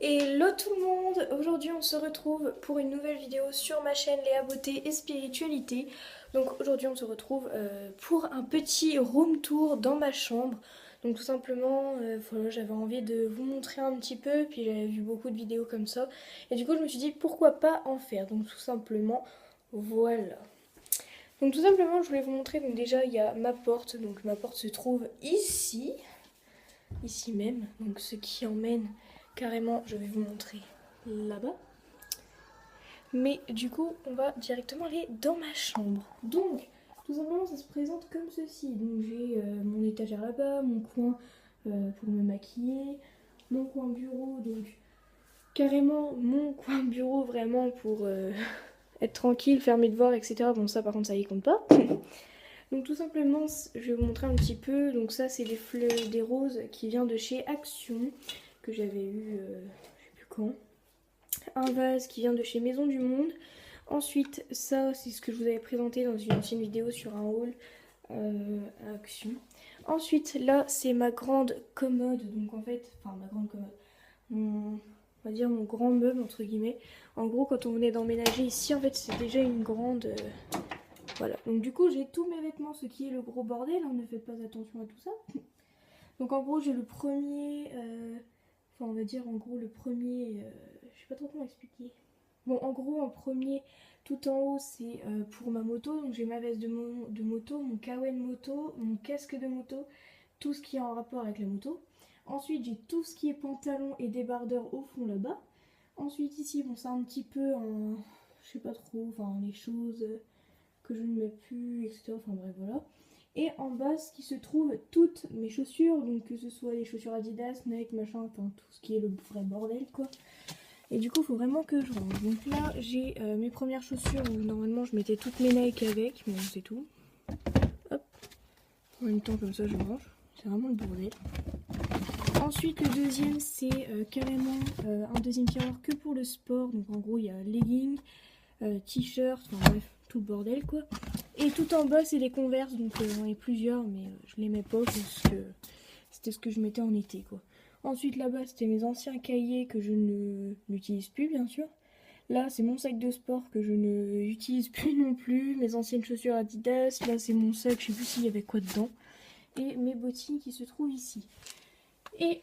Hello tout le monde, aujourd'hui on se retrouve pour une nouvelle vidéo sur ma chaîne Léa Beauté et Spiritualité. Donc aujourd'hui on se retrouve pour un petit room tour dans ma chambre. Donc tout simplement, voilà, j'avais envie de vous montrer un petit peu, puis j'avais vu beaucoup de vidéos comme ça. Et du coup je me suis dit pourquoi pas en faire, donc tout simplement voilà. Donc tout simplement je voulais vous montrer, donc déjà il y a ma porte, donc ma porte se trouve ici même, donc ce qui emmène carrément, je vais vous montrer là-bas. Mais du coup, on va directement aller dans ma chambre. Donc, tout simplement, ça se présente comme ceci. Donc, j'ai mon étagère là-bas, mon coin pour me maquiller, mon coin bureau, donc carrément mon coin bureau vraiment pour être tranquille, faire mes devoirs, etc. Bon, ça par contre, ça y compte pas. Donc tout simplement, je vais vous montrer un petit peu. Donc ça, c'est les fleurs des roses qui vient de chez Action, que j'avais eu, je sais plus quand. Un vase qui vient de chez Maison du Monde. Ensuite, ça, c'est ce que je vous avais présenté dans une ancienne vidéo sur un haul à Action. Ensuite, là, c'est ma grande commode. Donc en fait, enfin ma grande commode. On va dire mon grand meuble, entre guillemets. En gros, quand on venait d'emménager ici, en fait, c'est déjà une grande... Voilà, donc du coup j'ai tous mes vêtements, ce qui est le gros bordel, hein, ne faites pas attention à tout ça. Donc en gros j'ai le premier, enfin on va dire en gros le premier, je sais pas trop comment expliquer. Bon en gros en premier, tout en haut c'est pour ma moto, donc j'ai ma veste de moto, mon kawen moto, mon casque de moto, tout ce qui est en rapport avec la moto. Ensuite j'ai tout ce qui est pantalon et débardeur au fond là-bas. Ensuite ici bon c'est un petit peu en, je sais pas trop, enfin les choses que je ne mets plus, etc. Enfin bref, voilà. Et en bas, ce qui se trouve toutes mes chaussures, donc que ce soit les chaussures Adidas, Nike, machin, enfin tout ce qui est le vrai bordel, quoi. Et du coup, il faut vraiment que je range. Donc là, j'ai mes premières chaussures où normalement je mettais toutes mes Nike avec, mais bon, c'est tout. Hop. En même temps, comme ça, je range. C'est vraiment le bordel. Ensuite, le deuxième, c'est carrément un deuxième tiroir que pour le sport. Donc en gros, il y a leggings, t-shirt, enfin bref, tout le bordel quoi. Et tout en bas c'est les Converse, donc j'en ai plusieurs mais je les mets pas parce que c'était ce que je mettais en été quoi. Ensuite là-bas c'était mes anciens cahiers que je ne n'utilise plus bien sûr. Là c'est mon sac de sport que je ne utilise plus non plus, mes anciennes chaussures Adidas, là c'est mon sac, je sais plus s'il y avait quoi dedans. Et mes bottines qui se trouvent ici. Et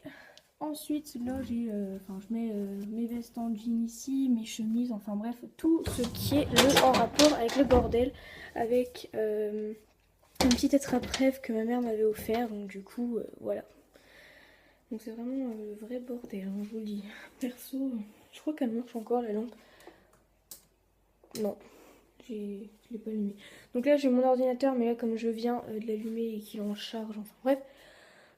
ensuite, là, j'ai, je mets mes vestes en jean ici, mes chemises, enfin bref, tout ce qui est en rapport avec le bordel, avec un petit attrape-rêve que ma mère m'avait offert, donc du coup, voilà. Donc c'est vraiment le vrai bordel, hein, je vous le dis. Perso, je crois qu'elle marche encore la lampe. Non, je l'ai pas allumée. Donc là, j'ai mon ordinateur, mais là, comme je viens de l'allumer et qu'il est en charge, enfin bref.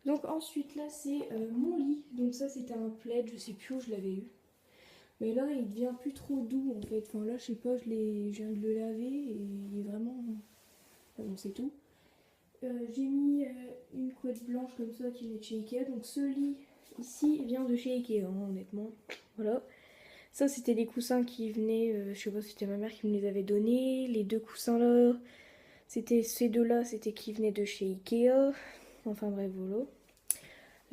Donc ensuite là c'est mon lit, donc ça c'était un plaid, je sais plus où je l'avais eu. Mais là il devient plus trop doux en fait, enfin là je sais pas, je viens de le laver et il est vraiment... Enfin, bon c'est tout. J'ai mis une couette blanche comme ça qui vient de chez Ikea, donc ce lit ici vient de chez Ikea hein, honnêtement. Voilà. Ça c'était des coussins qui venaient, je sais pas si c'était ma mère qui me les avait donnés. Les deux coussins là, c'était ces deux là, c'était qui venaient de chez Ikea. Enfin bref voilà.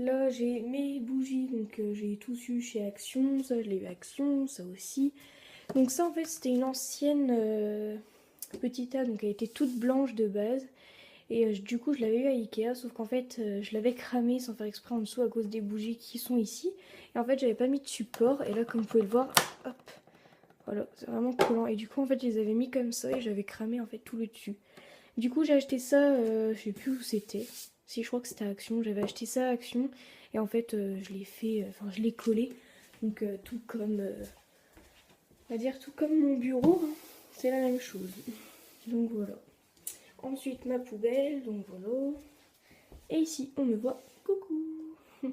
Là j'ai mes bougies, donc j'ai tous eu chez Action, ça je l'ai eu à Action, ça aussi. Donc ça en fait c'était une ancienne petite table, donc elle était toute blanche de base. Et du coup je l'avais eu à Ikea, sauf qu'en fait je l'avais cramée sans faire exprès en dessous à cause des bougies qui sont ici. Et en fait j'avais pas mis de support, et là comme vous pouvez le voir, hop, voilà, c'est vraiment collant. Et du coup en fait je les avais mis comme ça et j'avais cramé en fait tout le dessus. Du coup j'ai acheté ça, je sais plus où c'était. Si je crois que c'était à Action, j'avais acheté ça à Action et en fait je l'ai fait, je l'ai collé. Donc tout comme, on va dire tout comme mon bureau, hein. C'est la même chose. Donc voilà. Ensuite ma poubelle, donc voilà. Et ici on me voit, coucou.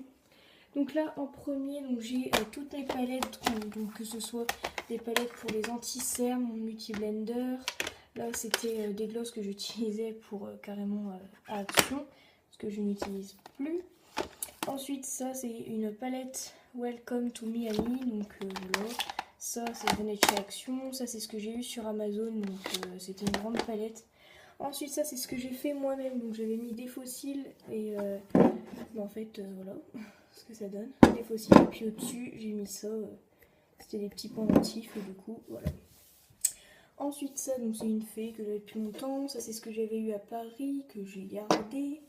Donc là en premier, donc j'ai toutes mes palettes, donc que ce soit des palettes pour les anti-cernes, mon multi-blender. Là c'était des glosses que j'utilisais pour carrément à Action, parce que je n'utilise plus. Ensuite ça c'est une palette Welcome to Miami, donc voilà. Ça venait de chez Action, ça c'est ce que j'ai eu sur Amazon, donc c'était une grande palette. Ensuite ça c'est ce que j'ai fait moi-même, donc j'avais mis des fossiles et en fait voilà. ce que ça donne. Des fossiles. Et puis au-dessus, j'ai mis ça. C'était des petits pendentifs et du coup, voilà. Ensuite, ça, donc c'est une fée que j'avais depuis longtemps. Ça, c'est ce que j'avais eu à Paris, que j'ai gardé.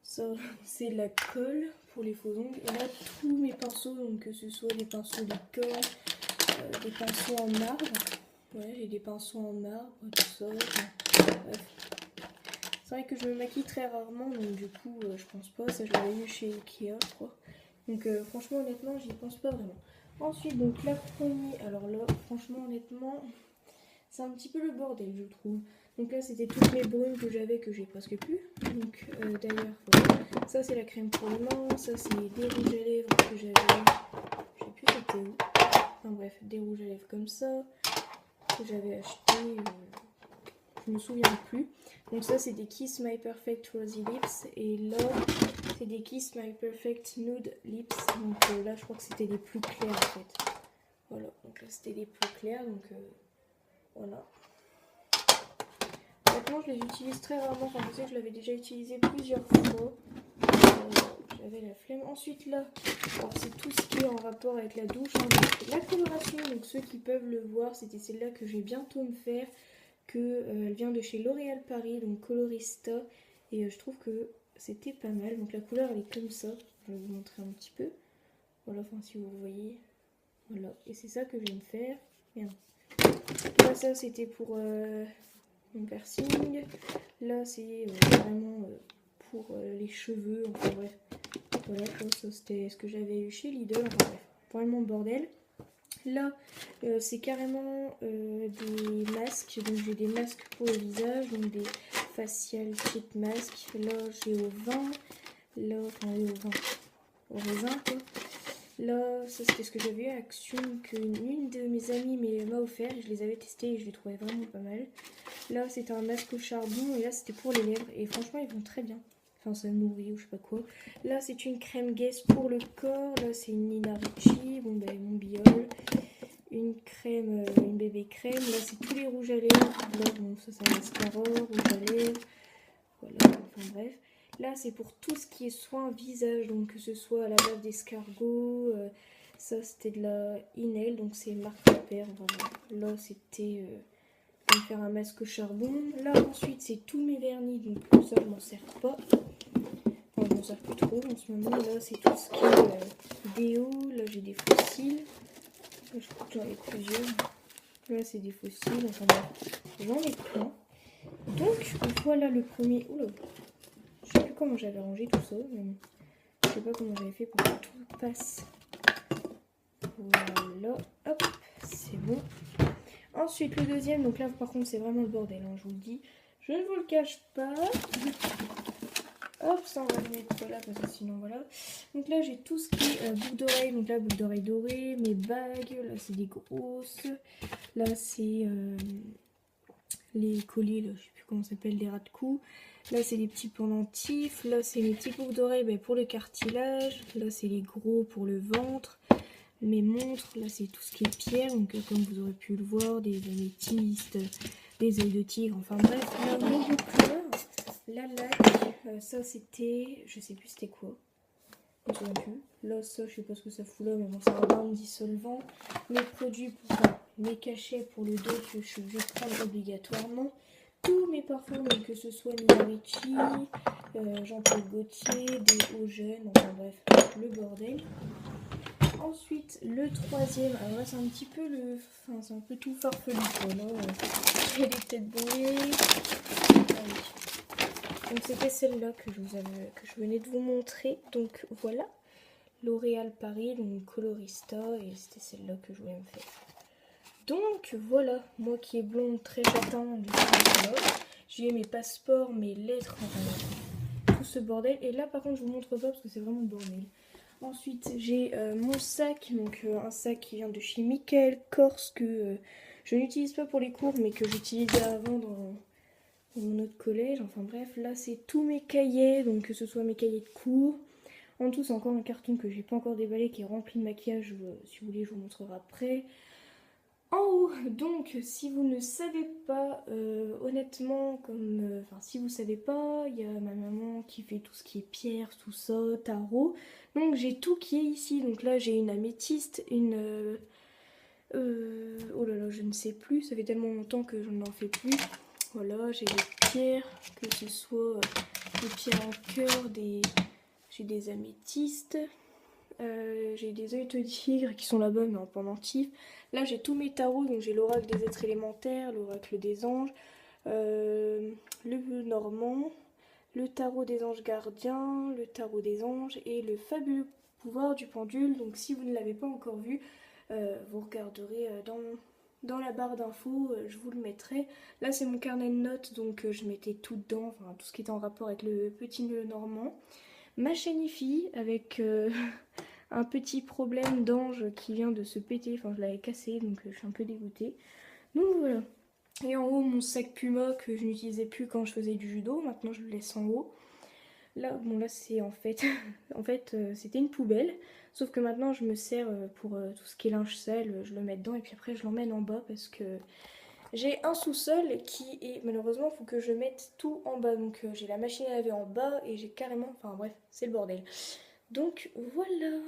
Ça, c'est de la colle pour les faux ongles. Et là, tous mes pinceaux, donc que ce soit des pinceaux de colle, des pinceaux en marbre. Ouais, j'ai des pinceaux en marbre, tout ça. Bref. C'est vrai que je me maquille très rarement, donc du coup, je pense pas. Ça, je l'avais eu chez Ikea, je crois. Donc franchement, honnêtement, j'y pense pas vraiment. Ensuite, donc la première, alors là, franchement, honnêtement, c'est un petit peu le bordel, je trouve. Donc là, c'était toutes mes brumes que j'avais, que j'ai presque plus. Donc d'ailleurs, voilà. Ça, c'est la crème pour les mains. Ça, c'est des rouges à lèvres que j'avais. Je sais plus c'était où. Enfin bref, des rouges à lèvres comme ça, que j'avais acheté. Je me souviens plus. Donc ça, c'est des Kiss My Perfect Rosy Lips. Et là, c'est des Kiss My Perfect Nude Lips. Donc là, je crois que c'était les plus clairs en fait. Voilà, donc là, c'était les plus clairs. Donc voilà. Maintenant, je les utilise très rarement. Enfin, je sais que je l'avais déjà utilisé plusieurs fois. J'avais la flemme. Ensuite, là, c'est tout ce qui est en rapport avec la douche. Hein, donc, la coloration, donc ceux qui peuvent le voir, c'était celle-là que je vais bientôt me faire. Elle vient de chez L'Oréal Paris, donc Colorista. Et je trouve que c'était pas mal. Donc la couleur, elle est comme ça. Je vais vous montrer un petit peu. Voilà, enfin, si vous voyez. Voilà. Et c'est ça que je vais me faire. Merde. Là, ça, c'était pour mon piercing. Là, c'est vraiment pour les cheveux. Enfin, bref. Voilà, ça, c'était ce que j'avais eu chez Lidl. Enfin, bref. Vraiment bordel. Là, c'est carrément des masques. Donc, j'ai des masques pour le visage. Donc, des facial kit masques. Là, j'ai au vin. Là, enfin, au vin. Au raisin, quoi. Là, ça, c'était ce que j'avais eu à Action. Qu'une de mes amies m'a offert. Je les avais testés et je les trouvais vraiment pas mal. Là, c'était un masque au charbon. Et là, c'était pour les lèvres. Et franchement, ils vont très bien. Enfin, ça nourrit ou je sais pas quoi. Là, c'est une crème Guess pour le corps. Là, c'est une Nina Ricci. Bon, ben, mon biol. Une crème, une bébé crème. Là, c'est tous les rouges à lèvres. Là, bon, ça, c'est un mascara, rouge à lèvres. Voilà, enfin bref. Là, c'est pour tout ce qui est soin visage. Donc, que ce soit à la base d'escargot. Ça, c'était de la Inel. Donc, c'est marque Père. Voilà. Là, c'était pour faire un masque au charbon. Là, ensuite, c'est tous mes vernis. Donc, ça, je m'en sers pas. Enfin, je m'en sers plus trop en ce moment. Là, c'est tout ce qui est déo. Là, j'ai des fossiles. Je crois que j'en ai plusieurs. Là, c'est des fossiles. Enfin, j'en ai plein. Donc, voilà le premier. Oula, je sais plus comment j'avais rangé tout ça. Mais je sais pas comment j'avais fait pour que tout passe. Voilà. Hop, c'est bon. Ensuite, le deuxième. Donc là, par contre, c'est vraiment le bordel. Hein, je vous le dis. Je ne vous le cache pas. Hop, ça on va le mettre là parce que sinon voilà. Donc là j'ai tout ce qui est boucles d'oreilles. Donc là boucles d'oreilles dorées, mes bagues, là c'est des grosses. Là c'est les colliers, là, je sais plus comment ça s'appelle, des ras de cou. Là c'est les petits pendentifs. Là c'est mes petits boucles d'oreilles pour le cartilage. Là c'est les gros pour le ventre. Mes montres, là c'est tout ce qui est pierre. Donc comme vous aurez pu le voir, des améthystes, des œils de tigre, enfin bref, là mon boucleur. La laque, ça c'était, je sais plus c'était quoi, je me souviens plus. Là ça je sais pas ce que ça fout là, mais bon c'est un bain dissolvant. Mes produits, enfin mes cachets pour le dos que je suis obligée de prendre obligatoirement. Tous mes parfums, donc que ce soit Nina Ricci, Jean-Paul Gaultier, des hauts jeunes, enfin bref, le bordel. Ensuite le troisième, alors là c'est un petit peu le, enfin c'est un peu tout farfelu quoi, là, il y a des têtes brûlées. Ah oui. Donc c'était celle-là que je venais de vous montrer. Donc voilà, L'Oréal Paris, donc Colorista, et c'était celle-là que je voulais me faire. Donc voilà, moi qui est blonde, très châtain, du coup voilà. J'ai mes passeports, mes lettres, enfin, tout ce bordel. Et là par contre je vous montre pas parce que c'est vraiment le bordel. Ensuite j'ai mon sac, donc un sac qui vient de chez Michael Kors que je n'utilise pas pour les cours mais que j'utilisais avant dans mon autre collège. Enfin bref, là c'est tous mes cahiers, donc que ce soit mes cahiers de cours. En tout c'est encore un carton que j'ai pas encore déballé qui est rempli de maquillage, si vous voulez je vous montrerai après. En haut, donc si vous ne savez pas, honnêtement, enfin si vous savez pas, il y a ma maman qui fait tout ce qui est pierre, tout ça, tarot. Donc j'ai tout qui est ici. Donc là j'ai une améthyste, une... oh là là, je ne sais plus, ça fait tellement longtemps que je n'en fais plus. Voilà, j'ai des pierres, que ce soit des pierres en cœur, j'ai des améthystes. J'ai des œils de tigre qui sont là-bas mais en pendentif. Là j'ai tous mes tarots, donc j'ai l'oracle des êtres élémentaires, l'oracle des anges, le normand, le tarot des anges gardiens, le tarot des anges et le fabuleux pouvoir du pendule. Donc si vous ne l'avez pas encore vu, vous regarderez dans la barre d'infos, je vous le mettrai. Là c'est mon carnet de notes, donc je mettais tout dedans, enfin, tout ce qui est en rapport avec le petit nœud normand. Ma chaîne IFI avec un petit problème d'ange qui vient de se péter, enfin je l'avais cassé donc je suis un peu dégoûtée. Donc voilà. Et en haut mon sac Puma que je n'utilisais plus quand je faisais du judo, maintenant je le laisse en haut. Là, bon là c'est en fait, c'était une poubelle, sauf que maintenant je me sers pour tout ce qui est linge sale, je le mets dedans et puis après je l'emmène en bas parce que j'ai un sous-sol qui est, malheureusement il faut que je mette tout en bas, donc j'ai la machine à laver en bas et j'ai carrément, enfin bref, c'est le bordel. Donc voilà,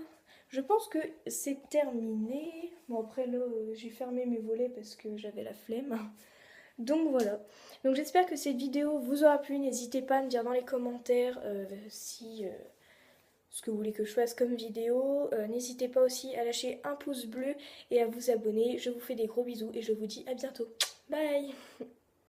je pense que c'est terminé. Bon après là, j'ai fermé mes volets parce que j'avais la flemme. Donc voilà. Donc j'espère que cette vidéo vous aura plu. N'hésitez pas à me dire dans les commentaires si ce que vous voulez que je fasse comme vidéo. N'hésitez pas aussi à lâcher un pouce bleu et à vous abonner. Je vous fais des gros bisous et je vous dis à bientôt. Bye.